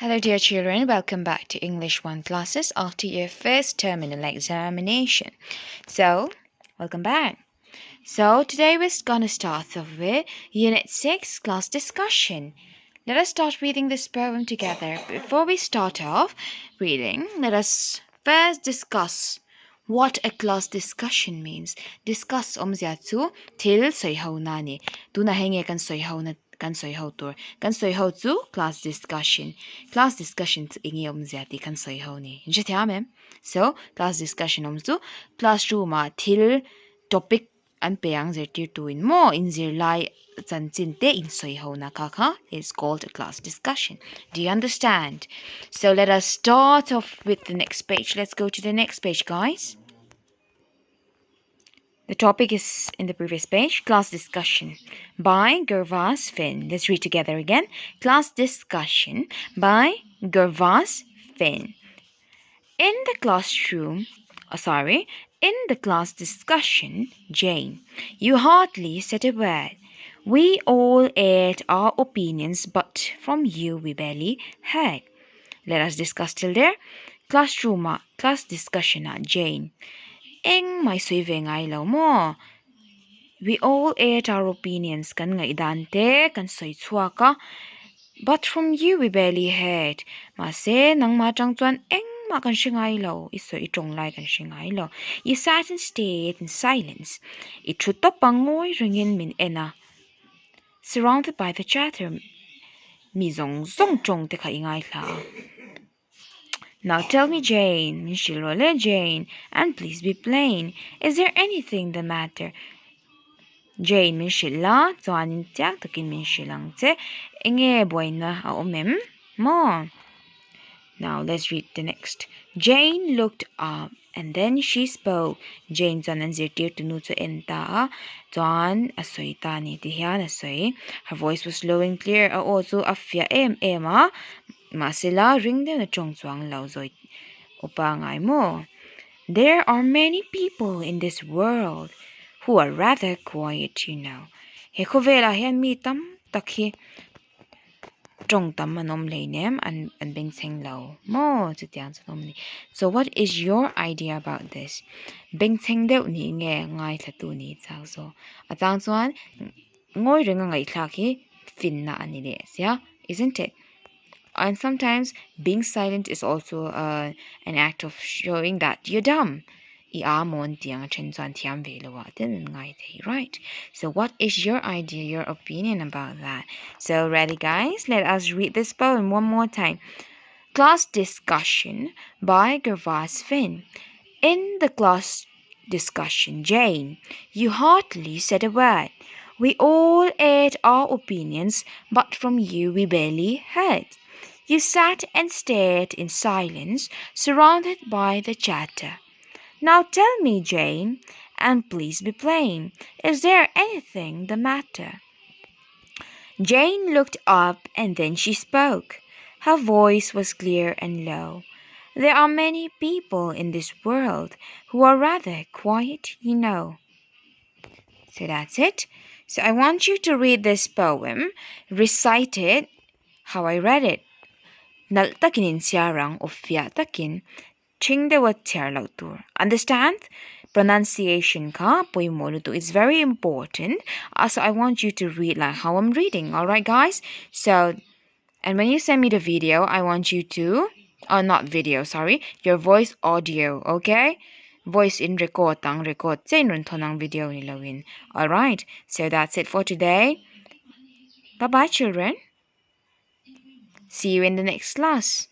Hello dear children, welcome back to English 1 classes after your first terminal examination. Welcome back. Today we're gonna start off with Unit 6 class discussion. Let us start reading this poem together. Before we start off reading, let us first discuss what a class discussion means. Discuss zu til soiho nani. Tuna henge kan soiho na kan soiho tur. Kan soiho zu class discussion. Class discussion zu ingi ti kan soiho ni. So class discussion zu classroom til topic an peang zir tir tuin mo in zir lai chan chin te in soiho na kaka is called a class discussion. Do you understand? So let us start off with the next page. Let's go to the next page, guys. The topic is in the previous page, class discussion by Gervas Finn. Let's read together again. Class discussion by Gervas Finn. In the class discussion, Jane, you hardly said a word. We all aired our opinions, but from you we barely heard. Let us discuss till there. Class discussion, Jane. Eng mai soive ngai lo mo. We all aired our opinions kan ngai dante kan soi chuaka, but from you we barely heard. Ma se nang ma chang chuan eng ma kan shingai lo isoi itong lai kan shingai lo. You sat and stayed in silence. It should top pangoi ringin min ena. Surrounded by the chatter, Mizo zong chong te ka ingai la. Now tell me, Jane, Minshilole Jane, and please be plain. Is there anything the matter? Jane Minshilla, Tuanin Tiak Takin Minshilang Te, Enge Buena Aomem, Mo. Now let's read the next. Jane looked up and then she spoke. Jane Tuan and Zirtir Tunu to Enta, Tuan Asoi Tani Tihan Asoi. Her voice was low and clear, also Afia Emma. Masila ring the chongchuang lauzoi upangai mo. There are many people in this world who are rather quiet, you know. Hekovela hian mi tam takhi chong tam manom leinem and bing seng lau mo chutiang ni. So what is your idea about this? Bing seng deu ni nge ngai thatu ni chao so. Atang chuan ngoi ring ngai thlaki finna ani le sia, isn't it? And sometimes being silent is also an act of showing that you're dumb. Right? So what is your idea, your opinion about that? So ready, guys? Let us read this poem one more time. Class discussion by Gervas Finn. In the class discussion, Jane, you hardly said a word. We all aired our opinions, but from you we barely heard. You sat and stared in silence, surrounded by the chatter. Now tell me, Jane, and please be plain, is there anything the matter? Jane looked up and then she spoke. Her voice was clear and low. There are many people in this world who are rather quiet, you know. So that's it. So I want you to read this poem, recite it how I read it. Nal takinin siarang o fia takin, ching de wat tiar lautur. Understand? Pronunciation ka poimolutu is very important. So I want you to read like how I'm reading. Alright, guys? So, and when you send me the video, I want you to, not video, sorry, your voice audio, okay? Voice in record chain tonang video ni lawin. Alright, so that's it for today. Bye-bye, children. See you in the next class.